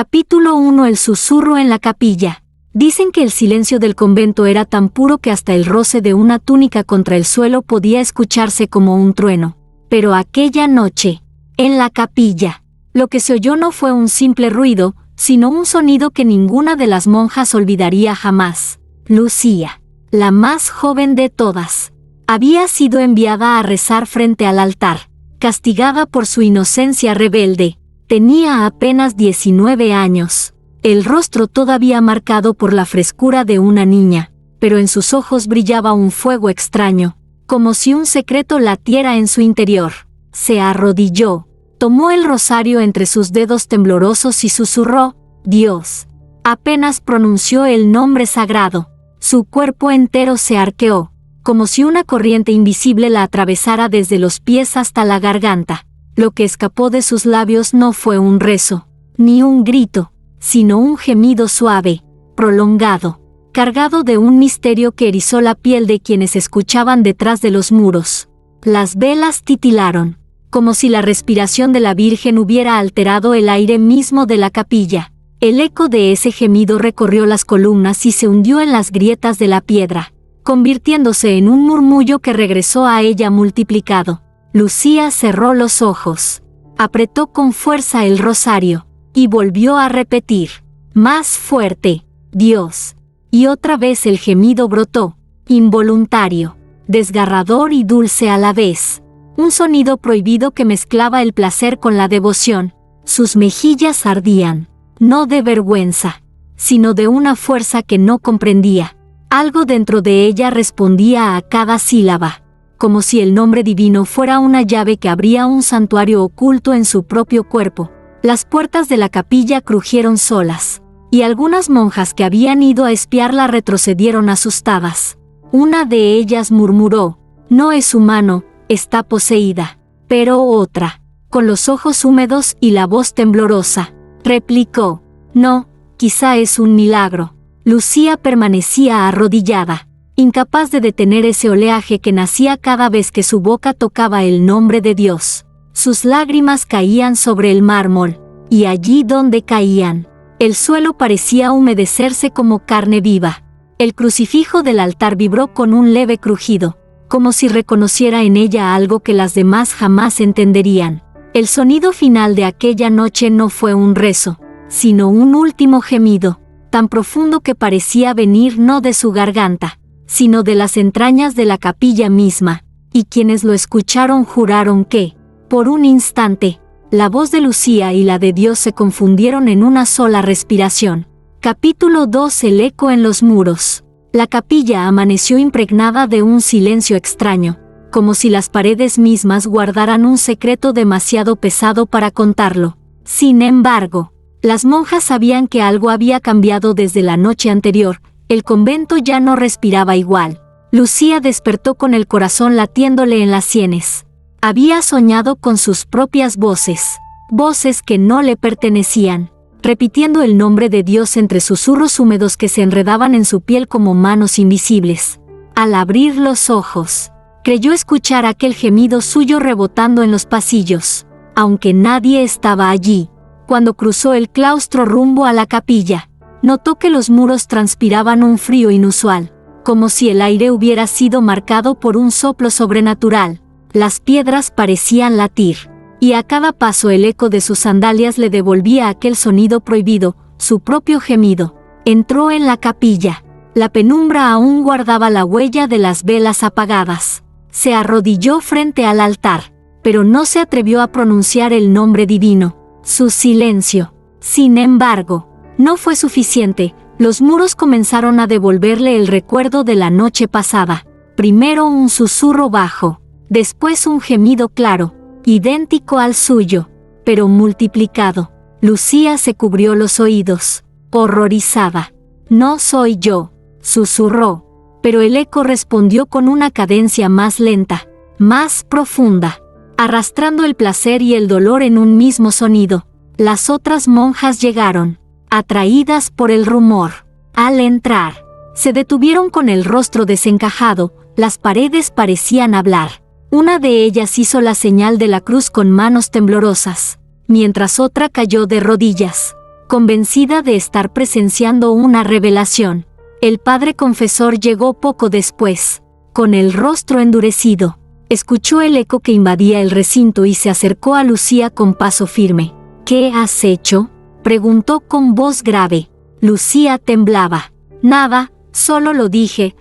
Capítulo 1. El susurro en la capilla. Dicen que el silencio del convento era tan puro que hasta el roce de una túnica contra el suelo podía escucharse como un trueno. Pero aquella noche, en la capilla, lo que se oyó no fue un simple ruido, sino un sonido que ninguna de las monjas olvidaría jamás. Lucía, la más joven de todas, había sido enviada a rezar frente al altar, castigada por su inocencia rebelde. Tenía apenas 19 años, el rostro todavía marcado por la frescura de una niña, pero en sus ojos brillaba un fuego extraño, como si un secreto latiera en su interior. Se arrodilló, tomó el rosario entre sus dedos temblorosos y susurró: Dios. Apenas pronunció el nombre sagrado, su cuerpo entero se arqueó, como si una corriente invisible la atravesara desde los pies hasta la garganta. Lo que escapó de sus labios no fue un rezo, ni un grito, sino un gemido suave, prolongado, cargado de un misterio que erizó la piel de quienes escuchaban detrás de los muros. Las velas titilaron, como si la respiración de la Virgen hubiera alterado el aire mismo de la capilla. El eco de ese gemido recorrió las columnas y se hundió en las grietas de la piedra, convirtiéndose en un murmullo que regresó a ella multiplicado. Lucía cerró los ojos, apretó con fuerza el rosario, y volvió a repetir, más fuerte, Dios. Y otra vez el gemido brotó, involuntario, desgarrador y dulce a la vez, un sonido prohibido que mezclaba el placer con la devoción. Sus mejillas ardían, no de vergüenza, sino de una fuerza que no comprendía. Algo dentro de ella respondía a cada sílaba, como si el nombre divino fuera una llave que abría un santuario oculto en su propio cuerpo. Las puertas de la capilla crujieron solas, y algunas monjas que habían ido a espiarla retrocedieron asustadas. Una de ellas murmuró: no es humano, está poseída. Pero otra, con los ojos húmedos y la voz temblorosa, replicó: no, quizá es un milagro. Lucía permanecía arrodillada, incapaz de detener ese oleaje que nacía cada vez que su boca tocaba el nombre de Dios. Sus lágrimas caían sobre el mármol, y allí donde caían, el suelo parecía humedecerse como carne viva. El crucifijo del altar vibró con un leve crujido, como si reconociera en ella algo que las demás jamás entenderían. El sonido final de aquella noche no fue un rezo, sino un último gemido, tan profundo que parecía venir no de su garganta, sino de las entrañas de la capilla misma, y quienes lo escucharon juraron que, por un instante, la voz de Lucía y la de Dios se confundieron en una sola respiración. Capítulo 2. El eco en los muros. La capilla amaneció impregnada de un silencio extraño, como si las paredes mismas guardaran un secreto demasiado pesado para contarlo. Sin embargo, las monjas sabían que algo había cambiado desde la noche anterior. El convento ya no respiraba igual. Lucía despertó con el corazón latiéndole en las sienes. Había soñado con sus propias voces, voces que no le pertenecían, repitiendo el nombre de Dios entre susurros húmedos que se enredaban en su piel como manos invisibles. Al abrir los ojos, creyó escuchar aquel gemido suyo rebotando en los pasillos, aunque nadie estaba allí. Cuando cruzó el claustro rumbo a la capilla, notó que los muros transpiraban un frío inusual, como si el aire hubiera sido marcado por un soplo sobrenatural. Las piedras parecían latir, y a cada paso el eco de sus sandalias le devolvía aquel sonido prohibido, su propio gemido. Entró en la capilla. La penumbra aún guardaba la huella de las velas apagadas. Se arrodilló frente al altar, pero no se atrevió a pronunciar el nombre divino. Su silencio, sin embargo, no fue suficiente. Los muros comenzaron a devolverle el recuerdo de la noche pasada. Primero un susurro bajo, después un gemido claro, idéntico al suyo, pero multiplicado. Lucía se cubrió los oídos, horrorizada. No soy yo, susurró, pero el eco respondió con una cadencia más lenta, más profunda, arrastrando el placer y el dolor en un mismo sonido. Las otras monjas llegaron, atraídas por el rumor. Al entrar, se detuvieron con el rostro desencajado. Las paredes parecían hablar. Una de ellas hizo la señal de la cruz con manos temblorosas, mientras otra cayó de rodillas, convencida de estar presenciando una revelación. El padre confesor llegó poco después, con el rostro endurecido. Escuchó el eco que invadía el recinto y se acercó a Lucía con paso firme. «¿Qué has hecho?», preguntó con voz grave. Lucía temblaba. «Nada, solo dije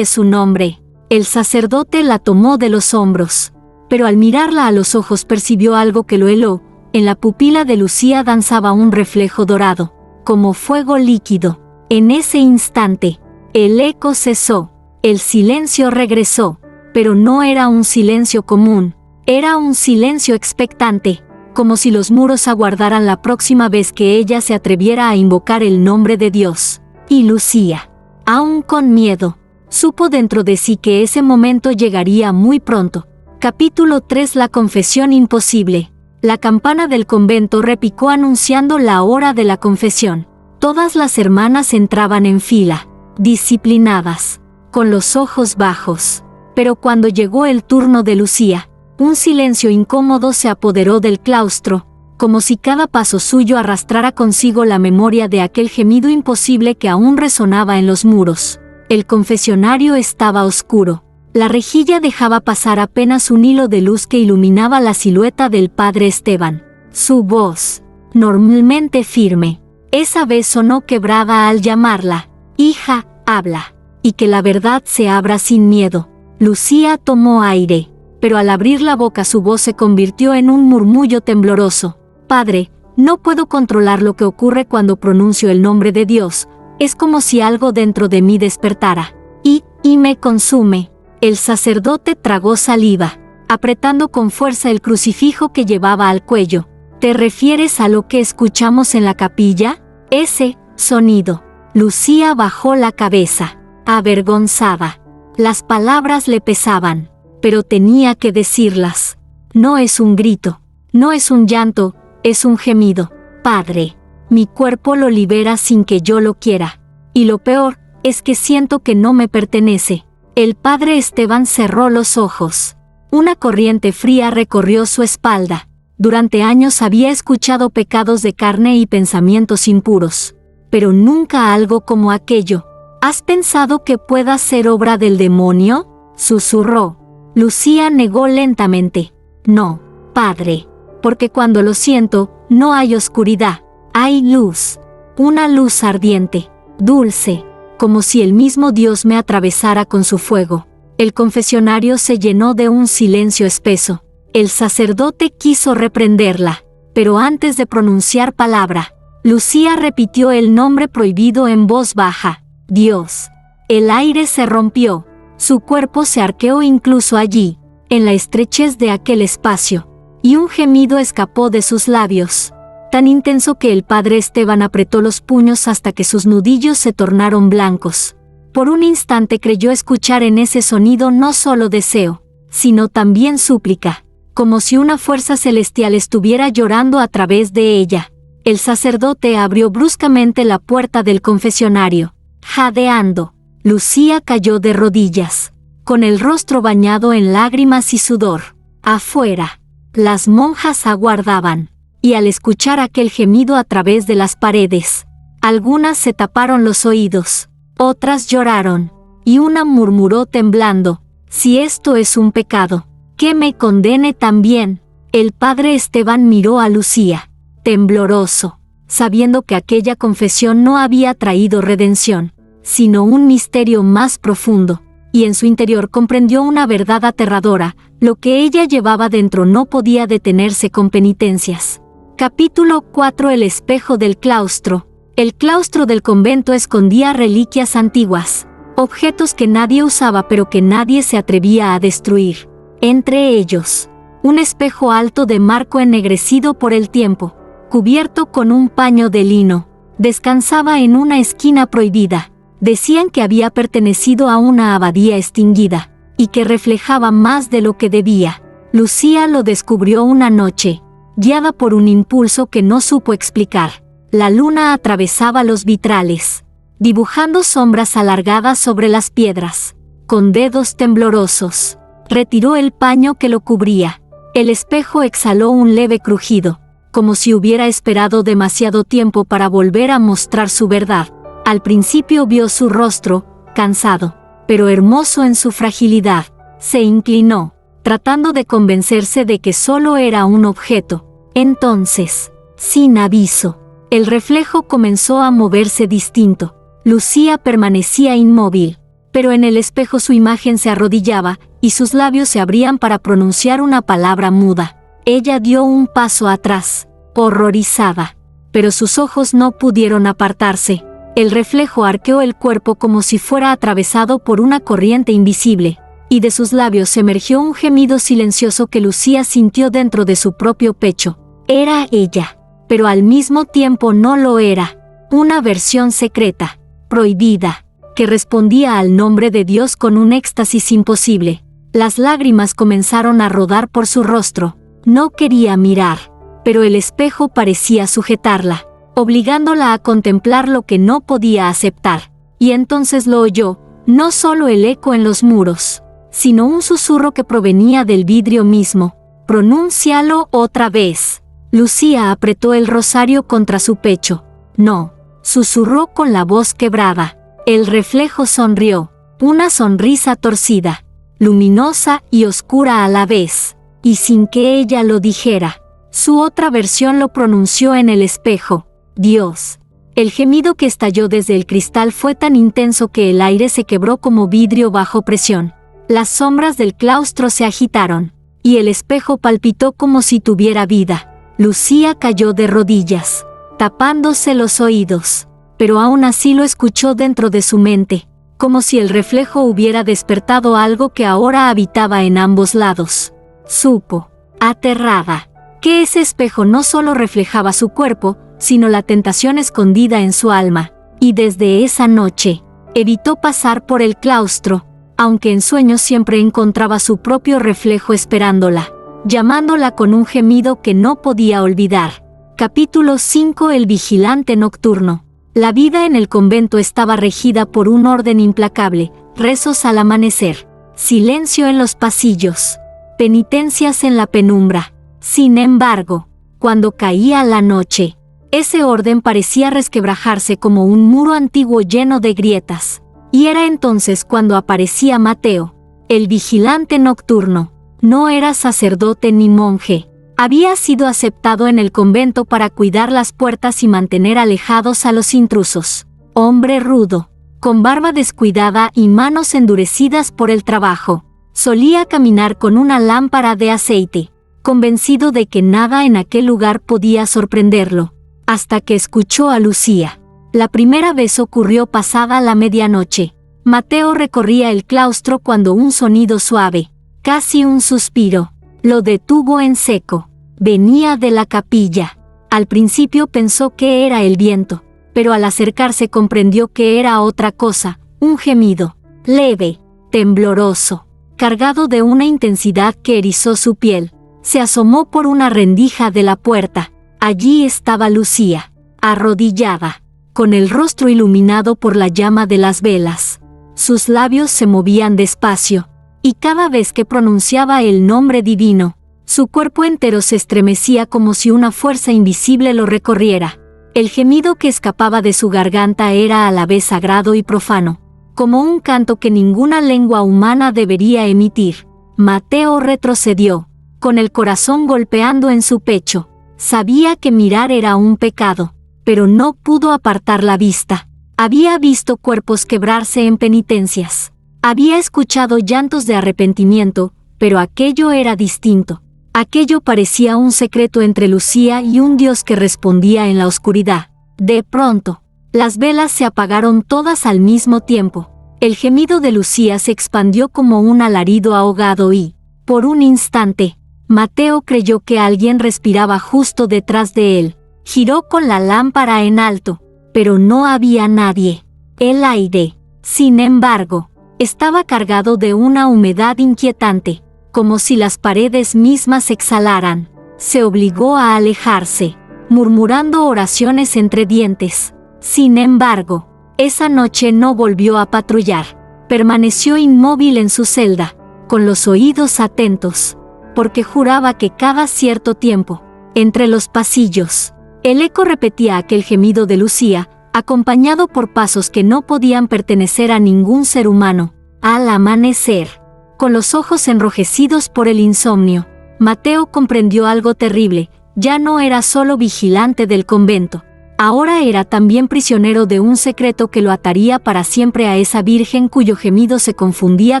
su nombre». El sacerdote la tomó de los hombros, pero al mirarla a los ojos percibió algo que lo heló. En la pupila de Lucía danzaba un reflejo dorado, como fuego líquido. En ese instante, el eco cesó, el silencio regresó, pero no era un silencio común, era un silencio expectante, como si los muros aguardaran la próxima vez que ella se atreviera a invocar el nombre de Dios. Y Lucía, aún con miedo, supo dentro de sí que ese momento llegaría muy pronto. Capítulo 3. La confesión imposible. La campana del convento repicó anunciando la hora de la confesión. Todas las hermanas entraban en fila, disciplinadas, con los ojos bajos. Pero cuando llegó el turno de Lucía, un silencio incómodo se apoderó del claustro, como si cada paso suyo arrastrara consigo la memoria de aquel gemido imposible que aún resonaba en los muros. El confesionario estaba oscuro. La rejilla dejaba pasar apenas un hilo de luz que iluminaba la silueta del padre Esteban. Su voz, normalmente firme, esa vez sonó quebrada al llamarla. «Hija, habla, y que la verdad se abra sin miedo». Lucía tomó aire, pero al abrir la boca su voz se convirtió en un murmullo tembloroso. «Padre, no puedo controlar lo que ocurre cuando pronuncio el nombre de Dios. Es como si algo dentro de mí despertara y me consume». El sacerdote tragó saliva, apretando con fuerza el crucifijo que llevaba al cuello. «¿Te refieres a lo que escuchamos en la capilla? Ese sonido». Lucía bajó la cabeza, avergonzada. Las palabras le pesaban, pero tenía que decirlas. «No es un grito, no es un llanto, es un gemido. Padre, mi cuerpo lo libera sin que yo lo quiera. Y lo peor es que siento que no me pertenece». El padre Esteban cerró los ojos. Una corriente fría recorrió su espalda. Durante años había escuchado pecados de carne y pensamientos impuros, pero nunca algo como aquello. «¿Has pensado que pueda ser obra del demonio?», susurró. Lucía negó lentamente. «No, padre, porque cuando lo siento, no hay oscuridad, hay luz, una luz ardiente, dulce, como si el mismo Dios me atravesara con su fuego». El confesionario se llenó de un silencio espeso. El sacerdote quiso reprenderla, pero antes de pronunciar palabra, Lucía repitió el nombre prohibido en voz baja: «Dios». El aire se rompió, su cuerpo se arqueó incluso allí, en la estrechez de aquel espacio, y un gemido escapó de sus labios, tan intenso que el padre Esteban apretó los puños hasta que sus nudillos se tornaron blancos. Por un instante creyó escuchar en ese sonido no solo deseo, sino también súplica, como si una fuerza celestial estuviera llorando a través de ella. El sacerdote abrió bruscamente la puerta del confesionario. Jadeando, Lucía cayó de rodillas, con el rostro bañado en lágrimas y sudor. Afuera, las monjas aguardaban, y al escuchar aquel gemido a través de las paredes, algunas se taparon los oídos, otras lloraron, y una murmuró temblando: «Si esto es un pecado, que me condene también». El padre Esteban miró a Lucía, tembloroso, sabiendo que aquella confesión no había traído redención, sino un misterio más profundo, y en su interior comprendió una verdad aterradora: lo que ella llevaba dentro no podía detenerse con penitencias. Capítulo 4. El espejo del claustro. El claustro del convento escondía reliquias antiguas, objetos que nadie usaba pero que nadie se atrevía a destruir. Entre ellos, un espejo alto de marco ennegrecido por el tiempo, cubierto con un paño de lino, descansaba en una esquina prohibida. Decían que había pertenecido a una abadía extinguida, y que reflejaba más de lo que debía. Lucía lo descubrió una noche, guiada por un impulso que no supo explicar. La luna atravesaba los vitrales, dibujando sombras alargadas sobre las piedras. Con dedos temblorosos, retiró el paño que lo cubría. El espejo exhaló un leve crujido, como si hubiera esperado demasiado tiempo para volver a mostrar su verdad. Al principio vio su rostro, cansado, pero hermoso en su fragilidad. Se inclinó, tratando de convencerse de que solo era un objeto. Entonces, sin aviso, el reflejo comenzó a moverse distinto. Lucía permanecía inmóvil, pero en el espejo su imagen se arrodillaba y sus labios se abrían para pronunciar una palabra muda. Ella dio un paso atrás, horrorizada, pero sus ojos no pudieron apartarse. El reflejo arqueó el cuerpo como si fuera atravesado por una corriente invisible, y de sus labios emergió un gemido silencioso que Lucía sintió dentro de su propio pecho. Era ella, pero al mismo tiempo no lo era. Una versión secreta, prohibida, que respondía al nombre de Dios con un éxtasis imposible. Las lágrimas comenzaron a rodar por su rostro. No quería mirar, pero el espejo parecía sujetarla, obligándola a contemplar lo que no podía aceptar. Y entonces lo oyó, no solo el eco en los muros, sino un susurro que provenía del vidrio mismo. «Pronúncialo otra vez». Lucía apretó el rosario contra su pecho. «No», susurró con la voz quebrada. El reflejo sonrió, una sonrisa torcida, luminosa y oscura a la vez, y sin que ella lo dijera. Su otra versión lo pronunció en el espejo. «Dios». El gemido que estalló desde el cristal fue tan intenso que el aire se quebró como vidrio bajo presión. Las sombras del claustro se agitaron, y el espejo palpitó como si tuviera vida. Lucía cayó de rodillas, tapándose los oídos, pero aún así lo escuchó dentro de su mente, como si el reflejo hubiera despertado algo que ahora habitaba en ambos lados. Supo, aterrada, que ese espejo no solo reflejaba su cuerpo, sino la tentación escondida en su alma, y desde esa noche, evitó pasar por el claustro, aunque en sueños siempre encontraba su propio reflejo esperándola, llamándola con un gemido que no podía olvidar. Capítulo 5. El vigilante nocturno. La vida en el convento estaba regida por un orden implacable: rezos al amanecer, silencio en los pasillos, penitencias en la penumbra. Sin embargo, cuando caía la noche, ese orden parecía resquebrajarse como un muro antiguo lleno de grietas. Y era entonces cuando aparecía Mateo, el vigilante nocturno. No era sacerdote ni monje. Había sido aceptado en el convento para cuidar las puertas y mantener alejados a los intrusos. Hombre rudo, con barba descuidada y manos endurecidas por el trabajo. Solía caminar con una lámpara de aceite, convencido de que nada en aquel lugar podía sorprenderlo, hasta que escuchó a Lucía. La primera vez ocurrió pasada la medianoche. Mateo recorría el claustro cuando un sonido suave, casi un suspiro, lo detuvo en seco. Venía de la capilla. Al principio pensó que era el viento, pero al acercarse comprendió que era otra cosa, un gemido, leve, tembloroso, cargado de una intensidad que erizó su piel. Se asomó por una rendija de la puerta. Allí estaba Lucía, arrodillada, con el rostro iluminado por la llama de las velas. Sus labios se movían despacio, y cada vez que pronunciaba el nombre divino, su cuerpo entero se estremecía como si una fuerza invisible lo recorriera. El gemido que escapaba de su garganta era a la vez sagrado y profano, como un canto que ninguna lengua humana debería emitir. Mateo retrocedió, con el corazón golpeando en su pecho. Sabía que mirar era un pecado, pero no pudo apartar la vista. Había visto cuerpos quebrarse en penitencias. Había escuchado llantos de arrepentimiento, pero aquello era distinto. Aquello parecía un secreto entre Lucía y un Dios que respondía en la oscuridad. De pronto, las velas se apagaron todas al mismo tiempo. El gemido de Lucía se expandió como un alarido ahogado y, por un instante, Mateo creyó que alguien respiraba justo detrás de él. Giró con la lámpara en alto, pero no había nadie. El aire, sin embargo, estaba cargado de una humedad inquietante, como si las paredes mismas exhalaran. Se obligó a alejarse, murmurando oraciones entre dientes. Sin embargo, esa noche no volvió a patrullar. Permaneció inmóvil en su celda, con los oídos atentos, porque juraba que cada cierto tiempo, entre los pasillos. El eco repetía aquel gemido de Lucía, acompañado por pasos que no podían pertenecer a ningún ser humano. Al amanecer, con los ojos enrojecidos por el insomnio, Mateo comprendió algo terrible. Ya no era solo vigilante del convento. Ahora era también prisionero de un secreto que lo ataría para siempre a esa virgen cuyo gemido se confundía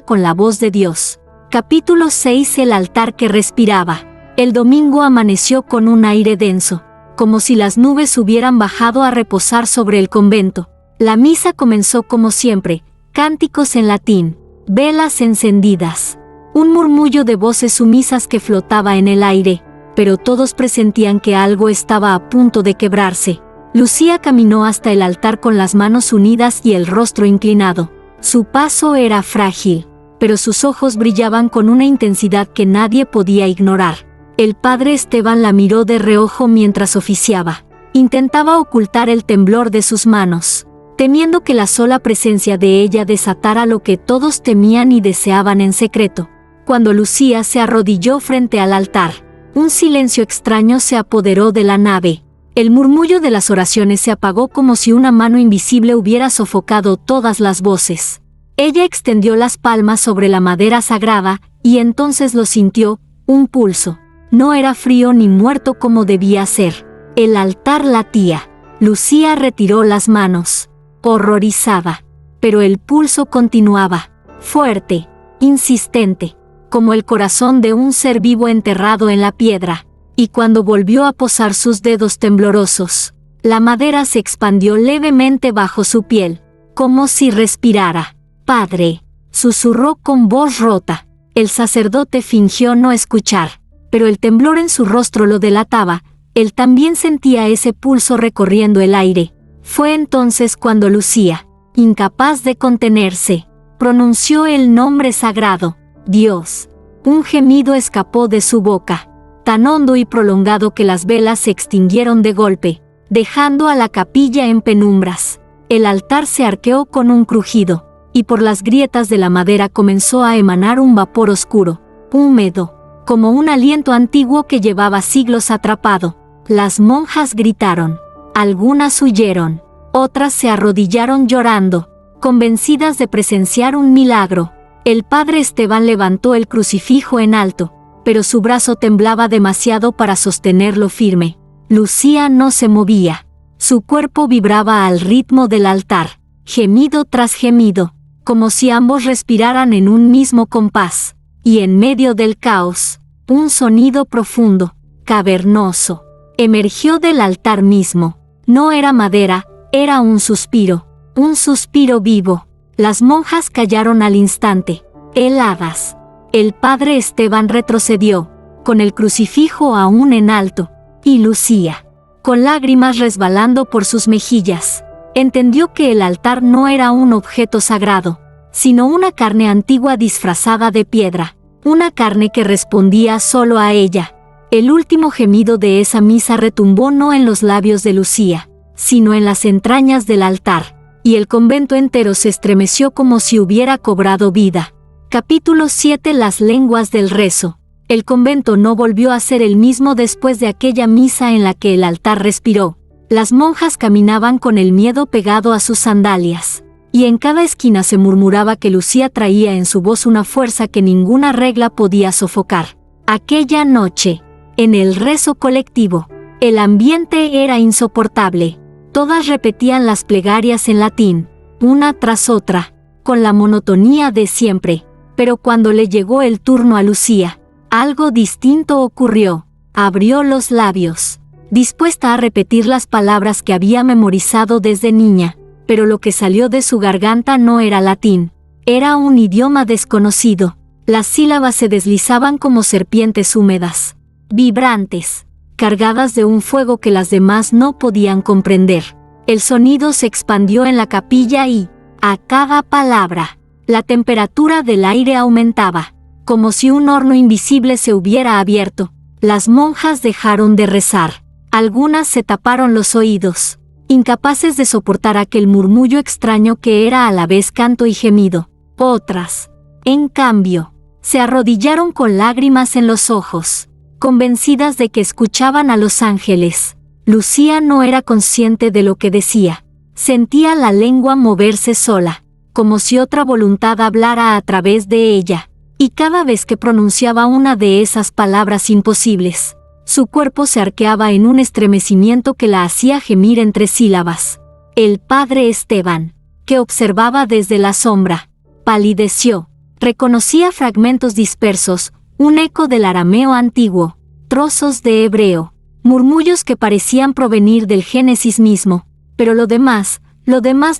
con la voz de Dios. Capítulo 6. El altar que respiraba. El domingo amaneció con un aire denso, como si las nubes hubieran bajado a reposar sobre el convento. La misa comenzó como siempre, cánticos en latín, velas encendidas, un murmullo de voces sumisas que flotaba en el aire, pero todos presentían que algo estaba a punto de quebrarse. Lucía caminó hasta el altar con las manos unidas y el rostro inclinado. Su paso era frágil, pero sus ojos brillaban con una intensidad que nadie podía ignorar. El padre Esteban la miró de reojo mientras oficiaba. Intentaba ocultar el temblor de sus manos, temiendo que la sola presencia de ella desatara lo que todos temían y deseaban en secreto. Cuando Lucía se arrodilló frente al altar, un silencio extraño se apoderó de la nave. El murmullo de las oraciones se apagó como si una mano invisible hubiera sofocado todas las voces. Ella extendió las palmas sobre la madera sagrada, y entonces lo sintió, un pulso. No era frío ni muerto como debía ser. El altar latía. Lucía retiró las manos, horrorizada. Pero el pulso continuaba, fuerte, insistente, como el corazón de un ser vivo enterrado en la piedra. Y cuando volvió a posar sus dedos temblorosos, la madera se expandió levemente bajo su piel, como si respirara. «Padre», susurró con voz rota. El sacerdote fingió no escuchar, pero el temblor en su rostro lo delataba. Él también sentía ese pulso recorriendo el aire. Fue entonces cuando Lucía, incapaz de contenerse, pronunció el nombre sagrado, Dios. Un gemido escapó de su boca, tan hondo y prolongado que las velas se extinguieron de golpe, dejando a la capilla en penumbras. El altar se arqueó con un crujido, y por las grietas de la madera comenzó a emanar un vapor oscuro, húmedo, como un aliento antiguo que llevaba siglos atrapado. Las monjas gritaron, algunas huyeron, otras se arrodillaron llorando, convencidas de presenciar un milagro. El padre Esteban levantó el crucifijo en alto, pero su brazo temblaba demasiado para sostenerlo firme. Lucía no se movía. Su cuerpo vibraba al ritmo del altar, gemido tras gemido, como si ambos respiraran en un mismo compás. Y en medio del caos, un sonido profundo, cavernoso, emergió del altar mismo. No era madera, era un suspiro vivo. Las monjas callaron al instante, heladas. El padre Esteban retrocedió, con el crucifijo aún en alto, y Lucía, con lágrimas resbalando por sus mejillas, entendió que el altar no era un objeto sagrado, sino una carne antigua disfrazada de piedra, una carne que respondía solo a ella. El último gemido de esa misa retumbó no en los labios de Lucía, sino en las entrañas del altar, y el convento entero se estremeció como si hubiera cobrado vida. Capítulo 7. Las lenguas del rezo. El convento no volvió a ser el mismo después de aquella misa en la que el altar respiró. Las monjas caminaban con el miedo pegado a sus sandalias, y en cada esquina se murmuraba que Lucía traía en su voz una fuerza que ninguna regla podía sofocar. Aquella noche, en el rezo colectivo, el ambiente era insoportable. Todas repetían las plegarias en latín, una tras otra, con la monotonía de siempre. Pero cuando le llegó el turno a Lucía, algo distinto ocurrió. Abrió los labios, dispuesta a repetir las palabras que había memorizado desde niña, pero lo que salió de su garganta no era latín, era un idioma desconocido. Las sílabas se deslizaban como serpientes húmedas, vibrantes, cargadas de un fuego que las demás no podían comprender. El sonido se expandió en la capilla y, a cada palabra, la temperatura del aire aumentaba, como si un horno invisible se hubiera abierto. Las monjas dejaron de rezar. Algunas se taparon los oídos, incapaces de soportar aquel murmullo extraño que era a la vez canto y gemido. Otras, en cambio, se arrodillaron con lágrimas en los ojos, convencidas de que escuchaban a los ángeles. Lucía no era consciente de lo que decía. Sentía la lengua moverse sola, como si otra voluntad hablara a través de ella. Y cada vez que pronunciaba una de esas palabras imposibles, su cuerpo se arqueaba en un estremecimiento que la hacía gemir entre sílabas. El padre Esteban, que observaba desde la sombra, palideció. Reconocía fragmentos dispersos, un eco del arameo antiguo, trozos de hebreo, murmullos que parecían provenir del Génesis mismo, pero lo demás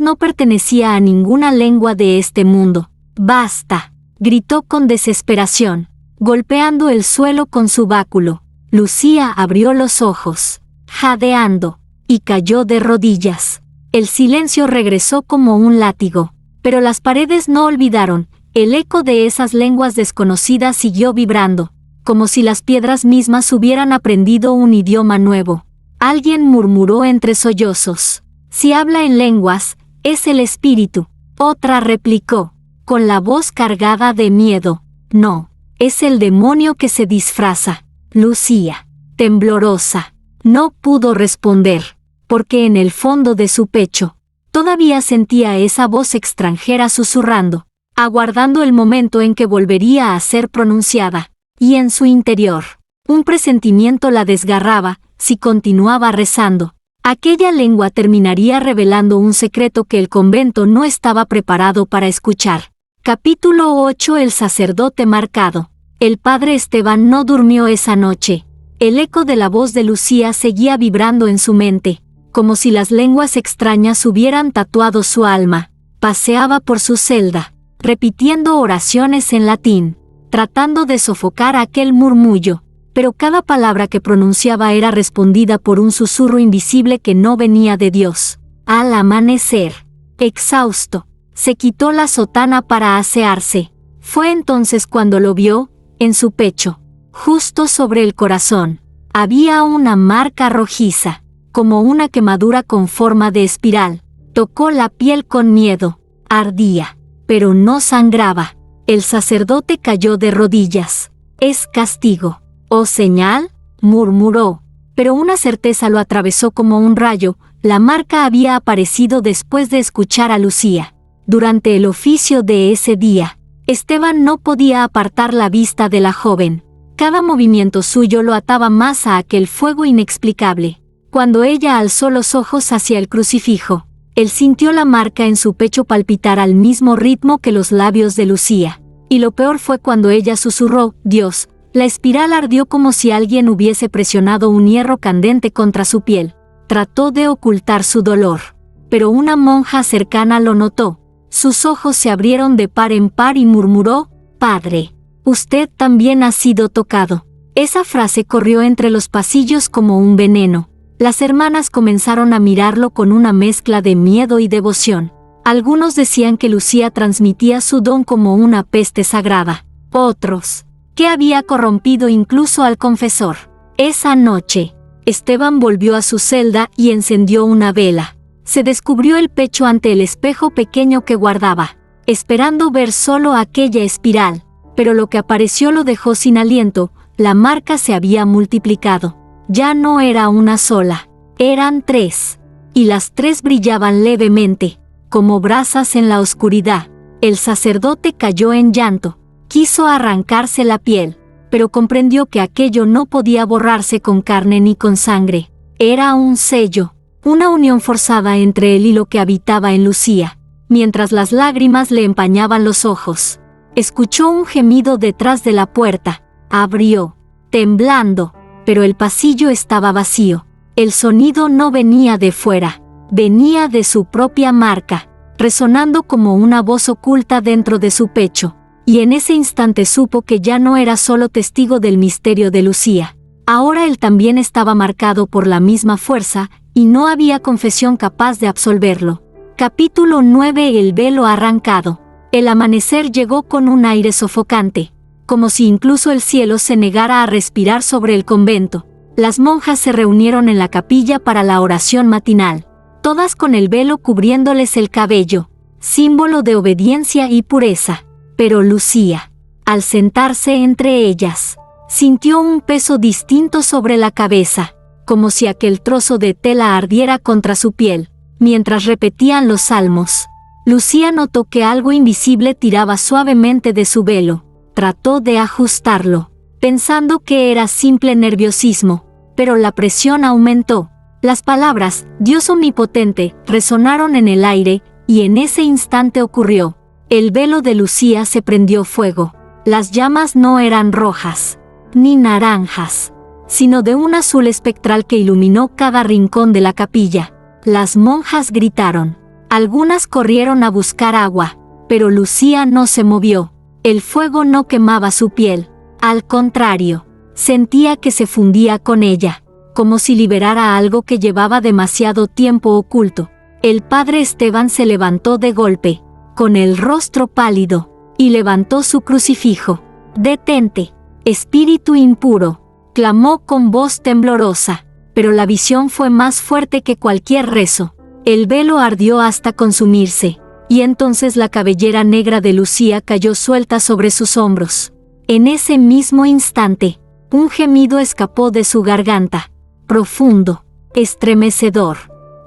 no pertenecía a ninguna lengua de este mundo. ¡Basta!, gritó con desesperación, golpeando el suelo con su báculo. Lucía abrió los ojos, jadeando, y cayó de rodillas. El silencio regresó como un látigo, pero las paredes no olvidaron. El eco de esas lenguas desconocidas siguió vibrando, como si las piedras mismas hubieran aprendido un idioma nuevo. Alguien murmuró entre sollozos: «Si habla en lenguas, es el espíritu». Otra replicó, con la voz cargada de miedo: «No, es el demonio que se disfraza». Lucía, temblorosa, no pudo responder, porque en el fondo de su pecho todavía sentía esa voz extranjera susurrando, aguardando el momento en que volvería a ser pronunciada, y en su interior, un presentimiento la desgarraba. Si continuaba rezando, aquella lengua terminaría revelando un secreto que el convento no estaba preparado para escuchar. Capítulo 8. El sacerdote marcado. El padre Esteban no durmió esa noche. El eco de la voz de Lucía seguía vibrando en su mente, como si las lenguas extrañas hubieran tatuado su alma. Paseaba por su celda, repitiendo oraciones en latín, tratando de sofocar aquel murmullo, pero cada palabra que pronunciaba era respondida por un susurro invisible que no venía de Dios. Al amanecer, exhausto, se quitó la sotana para asearse. Fue entonces cuando lo vio. En su pecho, justo sobre el corazón, había una marca rojiza, como una quemadura con forma de espiral. Tocó la piel con miedo. Ardía, pero no sangraba. El sacerdote cayó de rodillas. «Es castigo, ¿o señal?», murmuró, pero una certeza lo atravesó como un rayo. La marca había aparecido después de escuchar a Lucía. Durante el oficio de ese día, Esteban no podía apartar la vista de la joven. Cada movimiento suyo lo ataba más a aquel fuego inexplicable. Cuando ella alzó los ojos hacia el crucifijo, él sintió la marca en su pecho palpitar al mismo ritmo que los labios de Lucía. Y lo peor fue cuando ella susurró: «Dios». La espiral ardió como si alguien hubiese presionado un hierro candente contra su piel. Trató de ocultar su dolor, pero una monja cercana lo notó. Sus ojos se abrieron de par en par y murmuró: «Padre, usted también ha sido tocado». Esa frase corrió entre los pasillos como un veneno. Las hermanas comenzaron a mirarlo con una mezcla de miedo y devoción. Algunos decían que Lucía transmitía su don como una peste sagrada. Otros, que había corrompido incluso al confesor. Esa noche, Esteban volvió a su celda y encendió una vela. Se descubrió el pecho ante el espejo pequeño que guardaba, esperando ver solo aquella espiral, pero lo que apareció lo dejó sin aliento. La marca se había multiplicado. Ya no era una sola, eran 3, y las 3 brillaban levemente, como brasas en la oscuridad. El sacerdote cayó en llanto, quiso arrancarse la piel, pero comprendió que aquello no podía borrarse con carne ni con sangre. Era un sello, una unión forzada entre él y lo que habitaba en Lucía. Mientras las lágrimas le empañaban los ojos, escuchó un gemido detrás de la puerta. Abrió, temblando, pero el pasillo estaba vacío. El sonido no venía de fuera, venía de su propia marca, resonando como una voz oculta dentro de su pecho. Y en ese instante supo que ya no era solo testigo del misterio de Lucía. Ahora él también estaba marcado por la misma fuerza, y no había confesión capaz de absolverlo. Capítulo 9. El velo arrancado. El amanecer llegó con un aire sofocante, como si incluso el cielo se negara a respirar sobre el convento. Las monjas se reunieron en la capilla para la oración matinal, todas con el velo cubriéndoles el cabello, símbolo de obediencia y pureza. Pero Lucía, al sentarse entre ellas, Sintió un peso distinto sobre la cabeza, como si aquel trozo de tela ardiera contra su piel. Mientras repetían los salmos, Lucía notó que algo invisible tiraba suavemente de su velo. Trató de ajustarlo, pensando que era simple nerviosismo, pero la presión aumentó. Las palabras, Dios omnipotente, resonaron en el aire, y en ese instante ocurrió. El velo de Lucía se prendió fuego. Las llamas no eran rojas, ni naranjas, sino de un azul espectral que iluminó cada rincón de la capilla. Las monjas gritaron. Algunas corrieron a buscar agua, pero Lucía no se movió. El fuego no quemaba su piel. Al contrario, sentía que se fundía con ella, como si liberara algo que llevaba demasiado tiempo oculto. El padre Esteban se levantó de golpe, con el rostro pálido, y levantó su crucifijo. «Detente, espíritu impuro», clamó con voz temblorosa, pero la visión fue más fuerte que cualquier rezo. El velo ardió hasta consumirse, y entonces la cabellera negra de Lucía cayó suelta sobre sus hombros. En ese mismo instante, un gemido escapó de su garganta, profundo, estremecedor,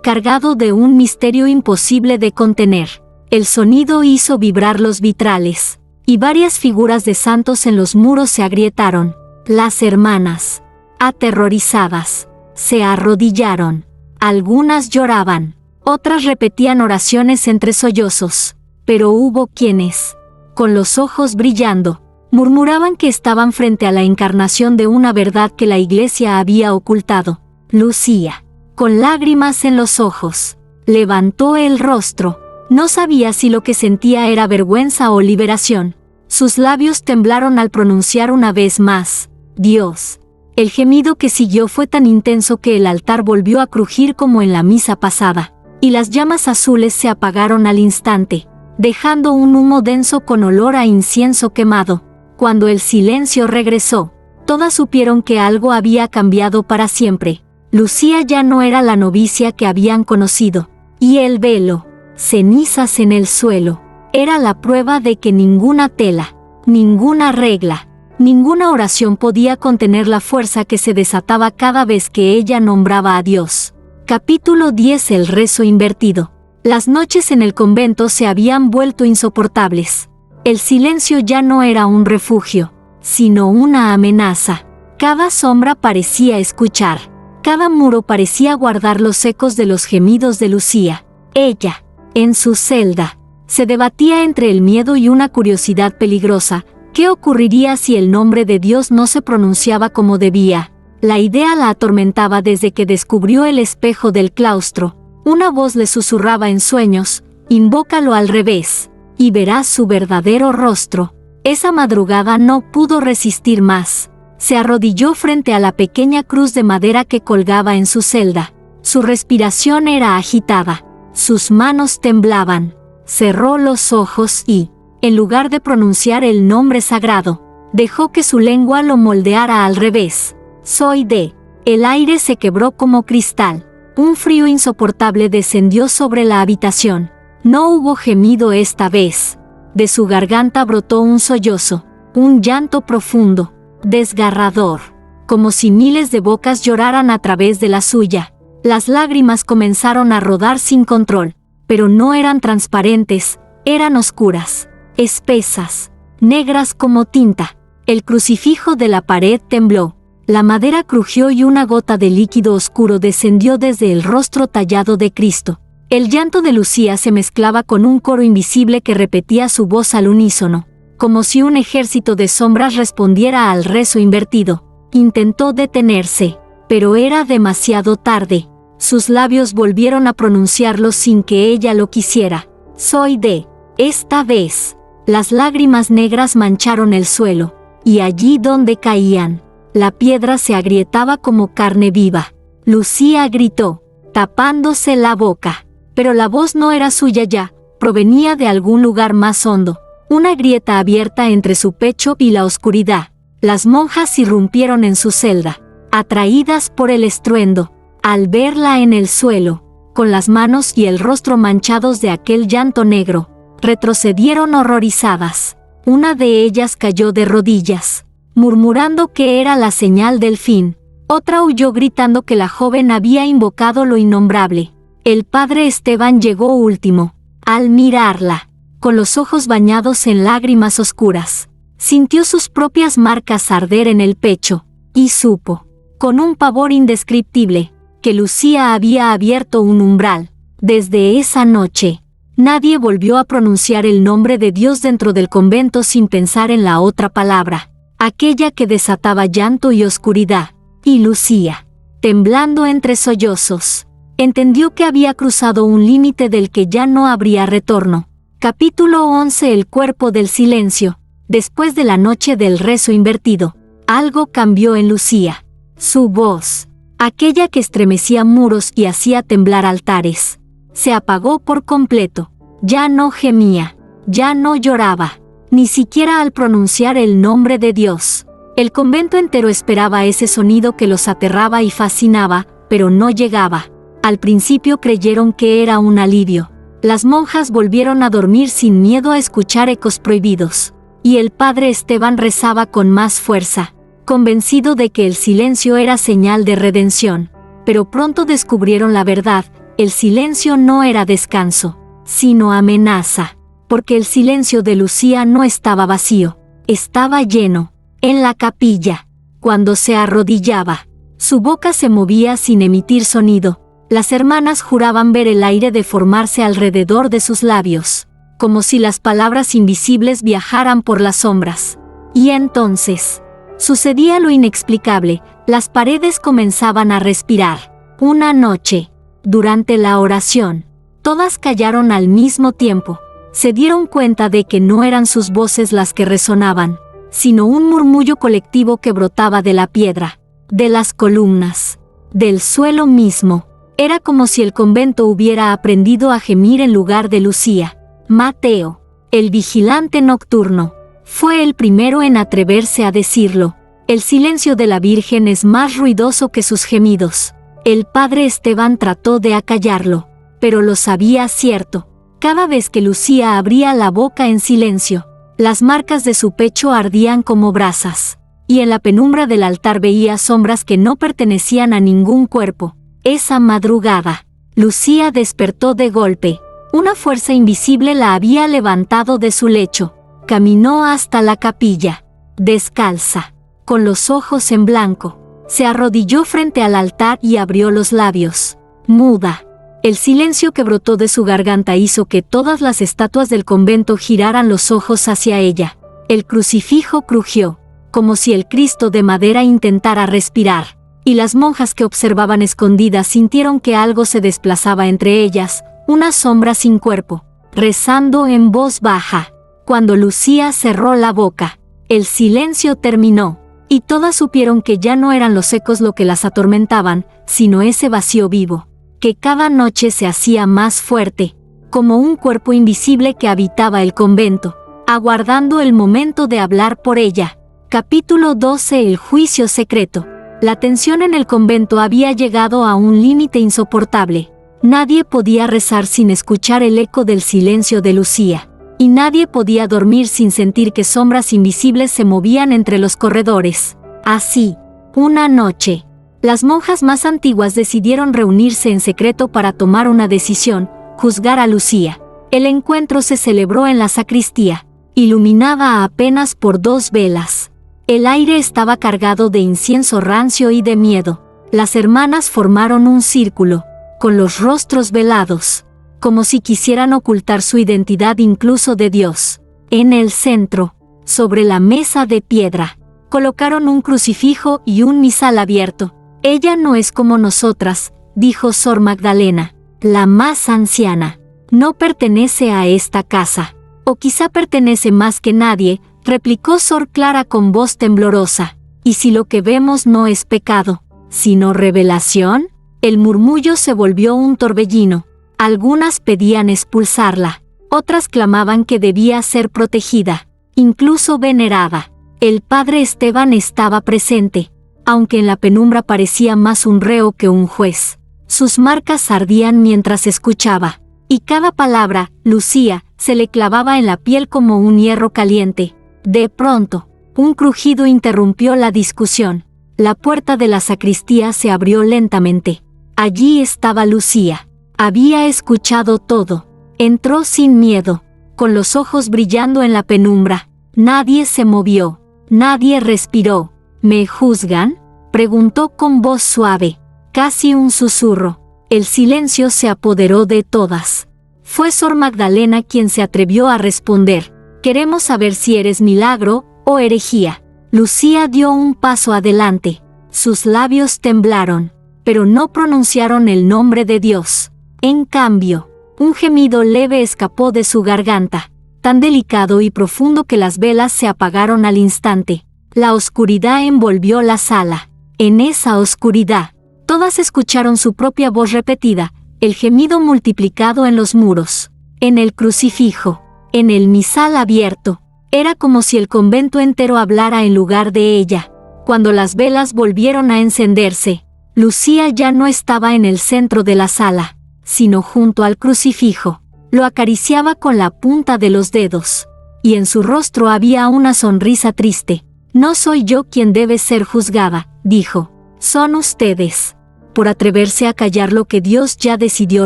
cargado de un misterio imposible de contener. El sonido hizo vibrar los vitrales, y varias figuras de santos en los muros se agrietaron. Las hermanas, aterrorizadas, se arrodillaron. Algunas lloraban, otras repetían oraciones entre sollozos, pero hubo quienes, con los ojos brillando, murmuraban que estaban frente a la encarnación de una verdad que la Iglesia había ocultado. Lucía, con lágrimas en los ojos, levantó el rostro. No sabía si lo que sentía era vergüenza o liberación. Sus labios temblaron al pronunciar una vez más, «Dios». El gemido que siguió fue tan intenso que el altar volvió a crujir como en la misa pasada, y las llamas azules se apagaron al instante, dejando un humo denso con olor a incienso quemado. Cuando el silencio regresó, todas supieron que algo había cambiado para siempre. Lucía ya no era la novicia que habían conocido, y el velo, cenizas en el suelo, era la prueba de que ninguna tela, ninguna regla, ninguna oración podía contener la fuerza que se desataba cada vez que ella nombraba a Dios. Capítulo 10. El rezo invertido. Las noches en el convento se habían vuelto insoportables. El silencio ya no era un refugio, sino una amenaza. Cada sombra parecía escuchar. Cada muro parecía guardar los ecos de los gemidos de Lucía. Ella, en su celda, se debatía entre el miedo y una curiosidad peligrosa. ¿Qué ocurriría si el nombre de Dios no se pronunciaba como debía? La idea la atormentaba desde que descubrió el espejo del claustro. Una voz le susurraba en sueños, «Invócalo al revés, y verás su verdadero rostro». Esa madrugada no pudo resistir más. Se arrodilló frente a la pequeña cruz de madera que colgaba en su celda. Su respiración era agitada, sus manos temblaban. Cerró los ojos y, en lugar de pronunciar el nombre sagrado, dejó que su lengua lo moldeara al revés. «Soy de». El aire se quebró como cristal. Un frío insoportable descendió sobre la habitación. No hubo gemido esta vez. De su garganta brotó un sollozo, un llanto profundo, desgarrador, como si miles de bocas lloraran a través de la suya. Las lágrimas comenzaron a rodar sin control, pero no eran transparentes, eran oscuras, espesas, negras como tinta. El crucifijo de la pared tembló. La madera crujió y una gota de líquido oscuro descendió desde el rostro tallado de Cristo. El llanto de Lucía se mezclaba con un coro invisible que repetía su voz al unísono, como si un ejército de sombras respondiera al rezo invertido. Intentó detenerse, pero era demasiado tarde. Sus labios volvieron a pronunciarlo sin que ella lo quisiera. «Soy de». Esta vez, las lágrimas negras mancharon el suelo, y allí donde caían, la piedra se agrietaba como carne viva. Lucía gritó, tapándose la boca. Pero la voz no era suya ya, provenía de algún lugar más hondo. Una grieta abierta entre su pecho y la oscuridad. Las monjas irrumpieron en su celda, atraídas por el estruendo. Al verla en el suelo, con las manos y el rostro manchados de aquel llanto negro, retrocedieron horrorizadas. Una de ellas cayó de rodillas, murmurando que era la señal del fin. Otra huyó gritando que la joven había invocado lo innombrable. El padre Esteban llegó último. Al mirarla, con los ojos bañados en lágrimas oscuras, sintió sus propias marcas arder en el pecho, y supo, con un pavor indescriptible, que Lucía había abierto un umbral. Desde esa noche, nadie volvió a pronunciar el nombre de Dios dentro del convento sin pensar en la otra palabra, aquella que desataba llanto y oscuridad. Y Lucía, temblando entre sollozos, entendió que había cruzado un límite del que ya no habría retorno. Capítulo 11. El cuerpo del silencio. Después de la noche del rezo invertido, algo cambió en Lucía. Su voz, aquella que estremecía muros y hacía temblar altares, se apagó por completo. Ya no gemía, ya no lloraba, ni siquiera al pronunciar el nombre de Dios. El convento entero esperaba ese sonido que los aterraba y fascinaba, pero no llegaba. Al principio creyeron que era un alivio. Las monjas volvieron a dormir sin miedo a escuchar ecos prohibidos. Y el padre Esteban rezaba con más fuerza, convencido de que el silencio era señal de redención. Pero pronto descubrieron la verdad: el silencio no era descanso, sino amenaza, porque el silencio de Lucía no estaba vacío, estaba lleno. En la capilla, cuando se arrodillaba, su boca se movía sin emitir sonido. Las hermanas juraban ver el aire deformarse alrededor de sus labios, como si las palabras invisibles viajaran por las sombras. Y entonces, sucedía lo inexplicable: las paredes comenzaban a respirar. Una noche, durante la oración, todas callaron al mismo tiempo. Se dieron cuenta de que no eran sus voces las que resonaban, sino un murmullo colectivo que brotaba de la piedra, de las columnas, del suelo mismo. Era como si el convento hubiera aprendido a gemir en lugar de Lucía. Mateo, el vigilante nocturno, fue el primero en atreverse a decirlo. El silencio de la Virgen es más ruidoso que sus gemidos. El padre Esteban trató de acallarlo, pero lo sabía cierto. Cada vez que Lucía abría la boca en silencio, las marcas de su pecho ardían como brasas, y en la penumbra del altar veía sombras que no pertenecían a ningún cuerpo. Esa madrugada, Lucía despertó de golpe. Una fuerza invisible la había levantado de su lecho. Caminó hasta la capilla, descalza, con los ojos en blanco. Se arrodilló frente al altar y abrió los labios, muda. El silencio que brotó de su garganta hizo que todas las estatuas del convento giraran los ojos hacia ella. El crucifijo crujió, como si el Cristo de madera intentara respirar, y las monjas que observaban escondidas sintieron que algo se desplazaba entre ellas, una sombra sin cuerpo, rezando en voz baja. Cuando Lucía cerró la boca, el silencio terminó, y todas supieron que ya no eran los ecos lo que las atormentaban, sino ese vacío vivo, que cada noche se hacía más fuerte, como un cuerpo invisible que habitaba el convento, aguardando el momento de hablar por ella. Capítulo 12. El juicio secreto. La tensión en el convento había llegado a un límite insoportable. Nadie podía rezar sin escuchar el eco del silencio de Lucía, y nadie podía dormir sin sentir que sombras invisibles se movían entre los corredores. Así, una noche, las monjas más antiguas decidieron reunirse en secreto para tomar una decisión: juzgar a Lucía. El encuentro se celebró en la sacristía, iluminada apenas por 2 velas. El aire estaba cargado de incienso rancio y de miedo. Las hermanas formaron un círculo, con los rostros velados, como si quisieran ocultar su identidad incluso de Dios. En el centro, sobre la mesa de piedra, colocaron un crucifijo y un misal abierto. «Ella no es como nosotras», dijo Sor Magdalena, la más anciana. «No pertenece a esta casa. O quizá pertenece más que nadie», replicó Sor Clara con voz temblorosa. «¿Y si lo que vemos no es pecado, sino revelación?». El murmullo se volvió un torbellino. Algunas pedían expulsarla, otras clamaban que debía ser protegida, incluso venerada. El padre Esteban estaba presente, aunque en la penumbra parecía más un reo que un juez. Sus marcas ardían mientras escuchaba, y cada palabra, Lucía, se le clavaba en la piel como un hierro caliente. De pronto, Un crujido interrumpió la discusión. La puerta de la sacristía se abrió lentamente. Allí estaba Lucía. Había escuchado todo. Entró sin miedo, con los ojos brillando en la penumbra. Nadie se movió. Nadie respiró. ¿Me juzgan?, preguntó con voz suave, casi un susurro. El silencio se apoderó de todas. Fue Sor Magdalena quien se atrevió a responder. Queremos saber si eres milagro o herejía. Lucía dio un paso adelante. Sus labios temblaron, pero no pronunciaron el nombre de Dios. En cambio, un gemido leve escapó de su garganta, tan delicado y profundo que las velas se apagaron al instante. La oscuridad envolvió la sala. En esa oscuridad, todas escucharon su propia voz repetida, el gemido multiplicado en los muros, en el crucifijo, en el misal abierto. Era como si el convento entero hablara en lugar de ella. Cuando las velas volvieron a encenderse, Lucía ya no estaba en el centro de la sala, sino junto al crucifijo. Lo acariciaba con la punta de los dedos, y en su rostro había una sonrisa triste. No soy yo quien debe ser juzgada, dijo. Son ustedes, por atreverse a callar lo que Dios ya decidió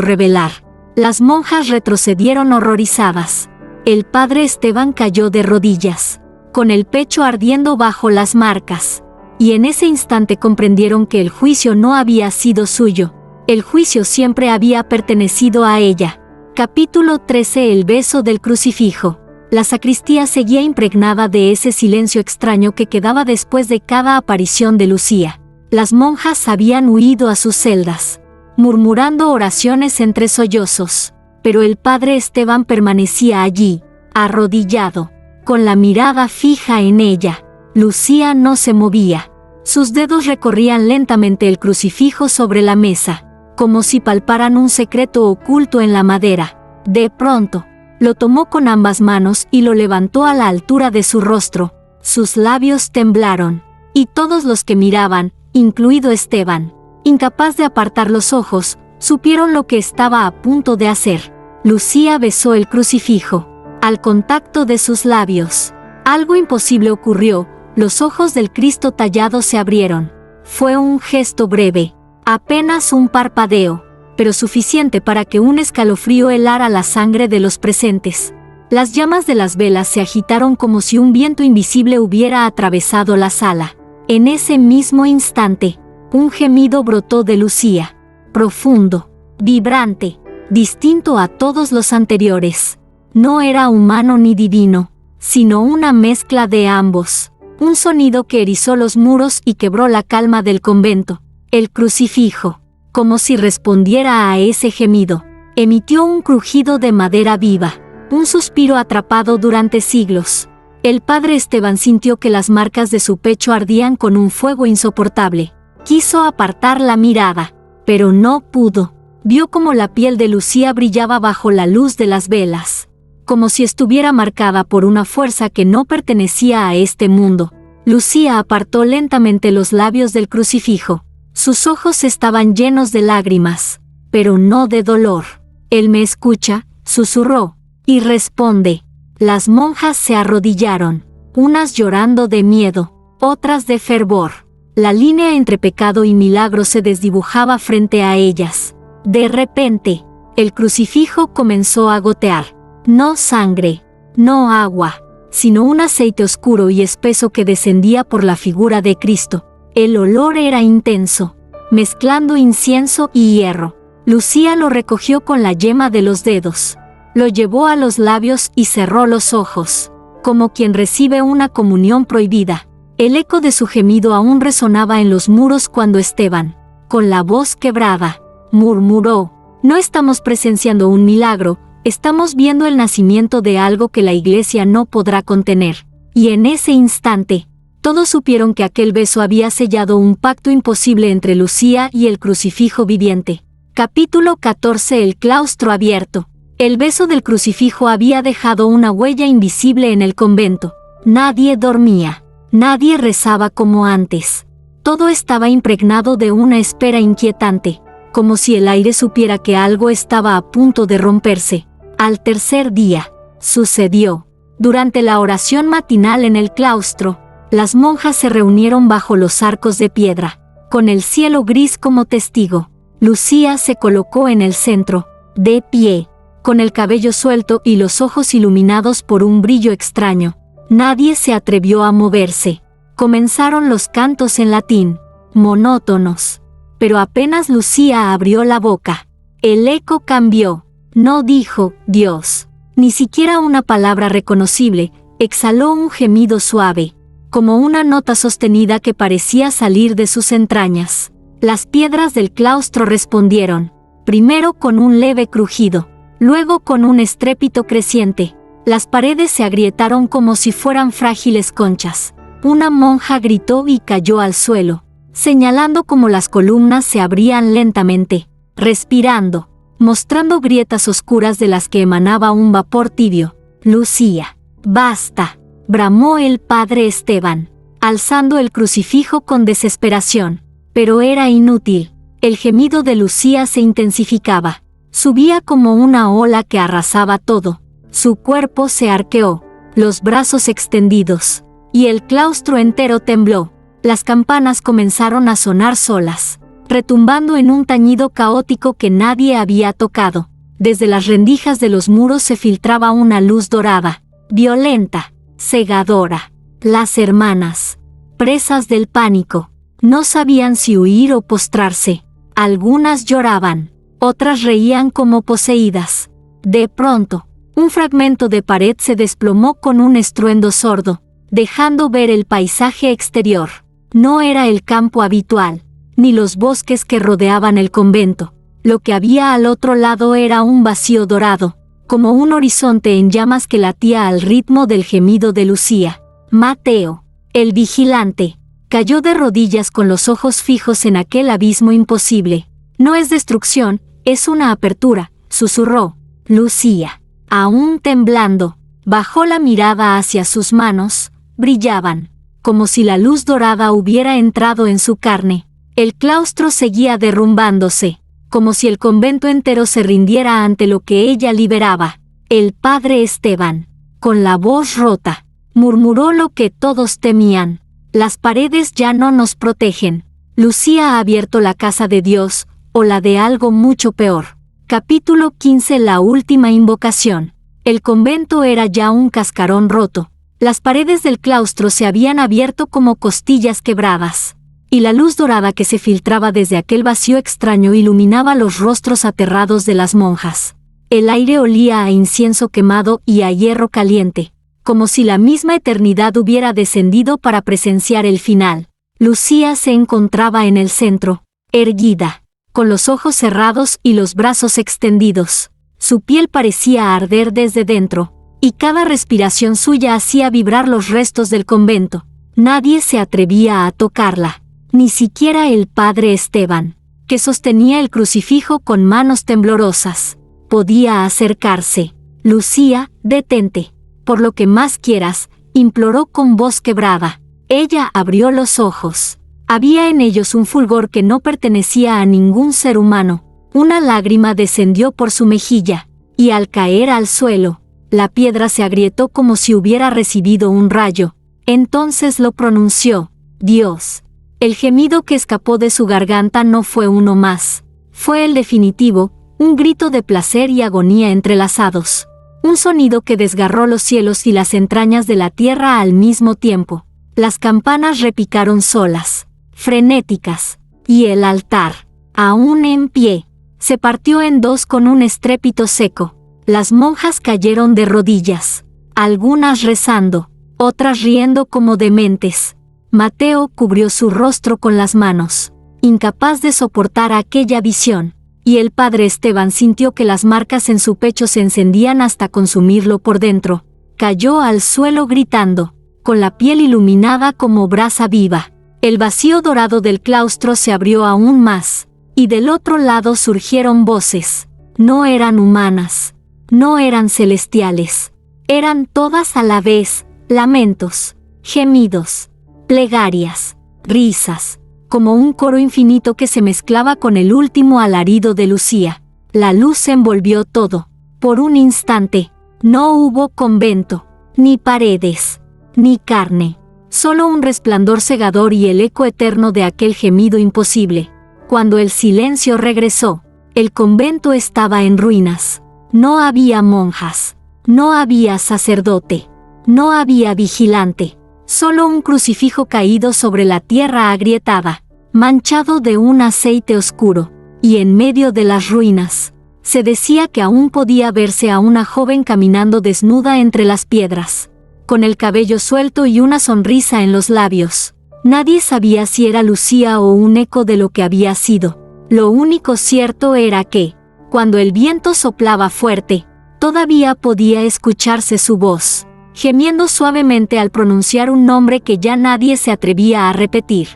revelar. Las monjas retrocedieron horrorizadas. El padre Esteban cayó de rodillas, con el pecho ardiendo bajo las marcas. Y en ese instante comprendieron que el juicio no había sido suyo. El juicio siempre había pertenecido a ella. Capítulo 13. El beso del crucifijo. La sacristía seguía impregnada de ese silencio extraño que quedaba después de cada aparición de Lucía. Las monjas habían huido a sus celdas, murmurando oraciones entre sollozos, pero el padre Esteban permanecía allí, arrodillado, con la mirada fija en ella. Lucía no se movía. Sus dedos recorrían lentamente el crucifijo sobre la mesa, como si palparan un secreto oculto en la madera. De pronto, lo tomó con ambas manos y lo levantó a la altura de su rostro. Sus labios temblaron, y todos los que miraban, incluido Esteban, incapaz de apartar los ojos, supieron lo que estaba a punto de hacer. Lucía besó el crucifijo. Al contacto de sus labios, algo imposible ocurrió. Los ojos del Cristo tallado se abrieron. Fue un gesto breve, apenas un parpadeo, pero suficiente para que un escalofrío helara la sangre de los presentes. Las llamas de las velas se agitaron como si un viento invisible hubiera atravesado la sala. En ese mismo instante, un gemido brotó de Lucía, profundo, vibrante, distinto a todos los anteriores. No era humano ni divino, sino una mezcla de ambos. Un sonido que erizó los muros y quebró la calma del convento. El crucifijo, como si respondiera a ese gemido, emitió un crujido de madera viva, un suspiro atrapado durante siglos. El padre Esteban sintió que las marcas de su pecho ardían con un fuego insoportable. Quiso apartar la mirada, pero no pudo. Vio como la piel de Lucía brillaba bajo la luz de las velas, como si estuviera marcada por una fuerza que no pertenecía a este mundo. Lucía apartó lentamente los labios del crucifijo. Sus ojos estaban llenos de lágrimas, pero no de dolor. Él me escucha, susurró, y responde. Las monjas se arrodillaron, unas llorando de miedo, otras de fervor. La línea entre pecado y milagro se desdibujaba frente a ellas. De repente, el crucifijo comenzó a gotear. No sangre, no agua, sino un aceite oscuro y espeso que descendía por la figura de Cristo. El olor era intenso, mezclando incienso y hierro. Lucía lo recogió con la yema de los dedos. Lo llevó a los labios y cerró los ojos, como quien recibe una comunión prohibida. El eco de su gemido aún resonaba en los muros cuando Esteban, con la voz quebrada, murmuró: no estamos presenciando un milagro, estamos viendo el nacimiento de algo que la Iglesia no podrá contener. Y en ese instante, todos supieron que aquel beso había sellado un pacto imposible entre Lucía y el crucifijo viviente. Capítulo 14. El claustro abierto. El beso del crucifijo había dejado una huella invisible en el convento. Nadie dormía. Nadie rezaba como antes. Todo estaba impregnado de una espera inquietante, como si el aire supiera que algo estaba a punto de romperse. Al tercer día, sucedió. Durante la oración matinal en el claustro, Las monjas se reunieron bajo los arcos de piedra, con el cielo gris como testigo. Lucía se colocó en el centro, de pie, con el cabello suelto y los ojos iluminados por un brillo extraño. Nadie se atrevió a moverse. Comenzaron los cantos en latín, monótonos. Pero apenas Lucía abrió la boca, el eco cambió. No dijo Dios, ni siquiera una palabra reconocible. Exhaló un gemido suave, como una nota sostenida que parecía salir de sus entrañas. Las piedras del claustro respondieron, primero con un leve crujido, luego con un estrépito creciente. Las paredes se agrietaron como si fueran frágiles conchas. Una monja gritó y cayó al suelo, señalando cómo las columnas se abrían lentamente, respirando, mostrando grietas oscuras de las que emanaba un vapor tibio. Lucía. Basta, bramó el padre Esteban, alzando el crucifijo con desesperación. Pero era inútil. El gemido de Lucía se intensificaba. Subía como una ola que arrasaba todo. Su cuerpo se arqueó, los brazos extendidos, y el claustro entero tembló. Las campanas comenzaron a sonar solas, retumbando en un tañido caótico que nadie había tocado. Desde las rendijas de los muros se filtraba una luz dorada, violenta, cegadora. Las hermanas, presas del pánico, no sabían si huir o postrarse. Algunas lloraban, otras reían como poseídas. De pronto, un fragmento de pared se desplomó con un estruendo sordo, dejando ver el paisaje exterior. No era el campo habitual, ni los bosques que rodeaban el convento. Lo que había al otro lado era un vacío dorado, como un horizonte en llamas que latía al ritmo del gemido de Lucía. Mateo, el vigilante, cayó de rodillas con los ojos fijos en aquel abismo imposible. No es destrucción, es una apertura, susurró. Lucía, aún temblando, bajó la mirada hacia sus manos. Brillaban, como si la luz dorada hubiera entrado en su carne. El claustro seguía derrumbándose, como si el convento entero se rindiera ante lo que ella liberaba. El padre Esteban, con la voz rota, murmuró lo que todos temían. Las paredes ya no nos protegen. Lucía ha abierto la casa de Dios, o la de algo mucho peor. Capítulo 15. La última invocación. El convento era ya un cascarón roto. Las paredes del claustro se habían abierto como costillas quebradas, y la luz dorada que se filtraba desde aquel vacío extraño iluminaba los rostros aterrados de las monjas. El aire olía a incienso quemado y a hierro caliente, como si la misma eternidad hubiera descendido para presenciar el final. Lucía se encontraba en el centro, erguida, con los ojos cerrados y los brazos extendidos. Su piel parecía arder desde dentro, y cada respiración suya hacía vibrar los restos del convento. Nadie se atrevía a tocarla, ni siquiera el padre Esteban, que sostenía el crucifijo con manos temblorosas. Podía acercarse. Lucía, detente. Por lo que más quieras, imploró con voz quebrada. Ella abrió los ojos. Había en ellos un fulgor que no pertenecía a ningún ser humano. Una lágrima descendió por su mejilla, y al caer al suelo, la piedra se agrietó como si hubiera recibido un rayo. Entonces lo pronunció: Dios. El gemido que escapó de su garganta no fue uno más. Fue el definitivo, un grito de placer y agonía entrelazados. Un sonido que desgarró los cielos y las entrañas de la tierra al mismo tiempo. Las campanas repicaron solas, frenéticas, y el altar, aún en pie, se partió en dos con un estrépito seco. Las monjas cayeron de rodillas, algunas rezando, otras riendo como dementes. Mateo cubrió su rostro con las manos, incapaz de soportar aquella visión, y el padre Esteban sintió que las marcas en su pecho se encendían hasta consumirlo por dentro. Cayó al suelo gritando, con la piel iluminada como brasa viva. El vacío dorado del claustro se abrió aún más, y del otro lado surgieron voces. No eran humanas, no eran celestiales, eran todas a la vez, lamentos, gemidos, plegarias, risas, como un coro infinito que se mezclaba con el último alarido de Lucía. La luz envolvió todo. Por un instante, no hubo convento, ni paredes, ni carne. Solo un resplandor cegador y el eco eterno de aquel gemido imposible. Cuando el silencio regresó, el convento estaba en ruinas. No había monjas, no había sacerdote, no había vigilante, solo un crucifijo caído sobre la tierra agrietada, manchado de un aceite oscuro, y en medio de las ruinas, se decía que aún podía verse a una joven caminando desnuda entre las piedras, con el cabello suelto y una sonrisa en los labios. Nadie sabía si era Lucía o un eco de lo que había sido. Lo único cierto era que, cuando el viento soplaba fuerte, todavía podía escucharse su voz, gemiendo suavemente al pronunciar un nombre que ya nadie se atrevía a repetir.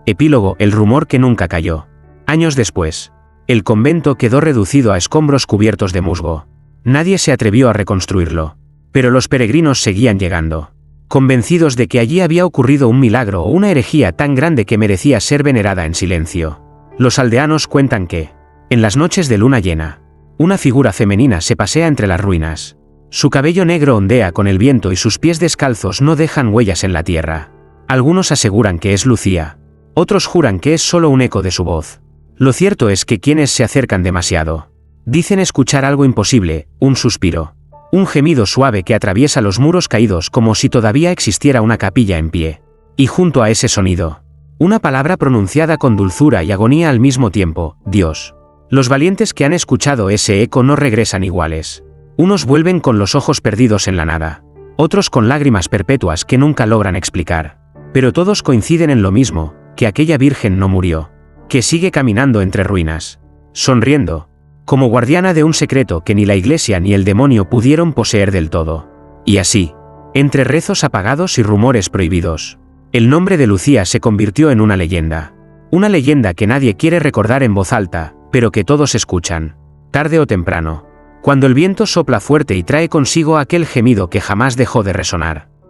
Epílogo: el rumor que nunca cayó. Años después, el convento quedó reducido a escombros cubiertos de musgo. Nadie se atrevió a reconstruirlo, pero los peregrinos seguían llegando, convencidos de que allí había ocurrido un milagro o una herejía tan grande que merecía ser venerada en silencio. Los aldeanos cuentan que, en las noches de luna llena, una figura femenina se pasea entre las ruinas. Su cabello negro ondea con el viento y sus pies descalzos no dejan huellas en la tierra. Algunos aseguran que es Lucía, otros juran que es solo un eco de su voz. Lo cierto es que quienes se acercan demasiado dicen escuchar algo imposible, un suspiro, un gemido suave que atraviesa los muros caídos como si todavía existiera una capilla en pie. Y junto a ese sonido, una palabra pronunciada con dulzura y agonía al mismo tiempo: Dios. Los valientes que han escuchado ese eco no regresan iguales. Unos vuelven con los ojos perdidos en la nada, otros con lágrimas perpetuas que nunca logran explicar. Pero todos coinciden en lo mismo, que aquella virgen no murió, que sigue caminando entre ruinas, sonriendo, como guardiana de un secreto que ni la iglesia ni el demonio pudieron poseer del todo. Y así, entre rezos apagados y rumores prohibidos, el nombre de Lucía se convirtió en una leyenda que nadie quiere recordar en voz alta, pero que todos escuchan, tarde o temprano, cuando el viento sopla fuerte y trae consigo aquel gemido que jamás dejó de resonar.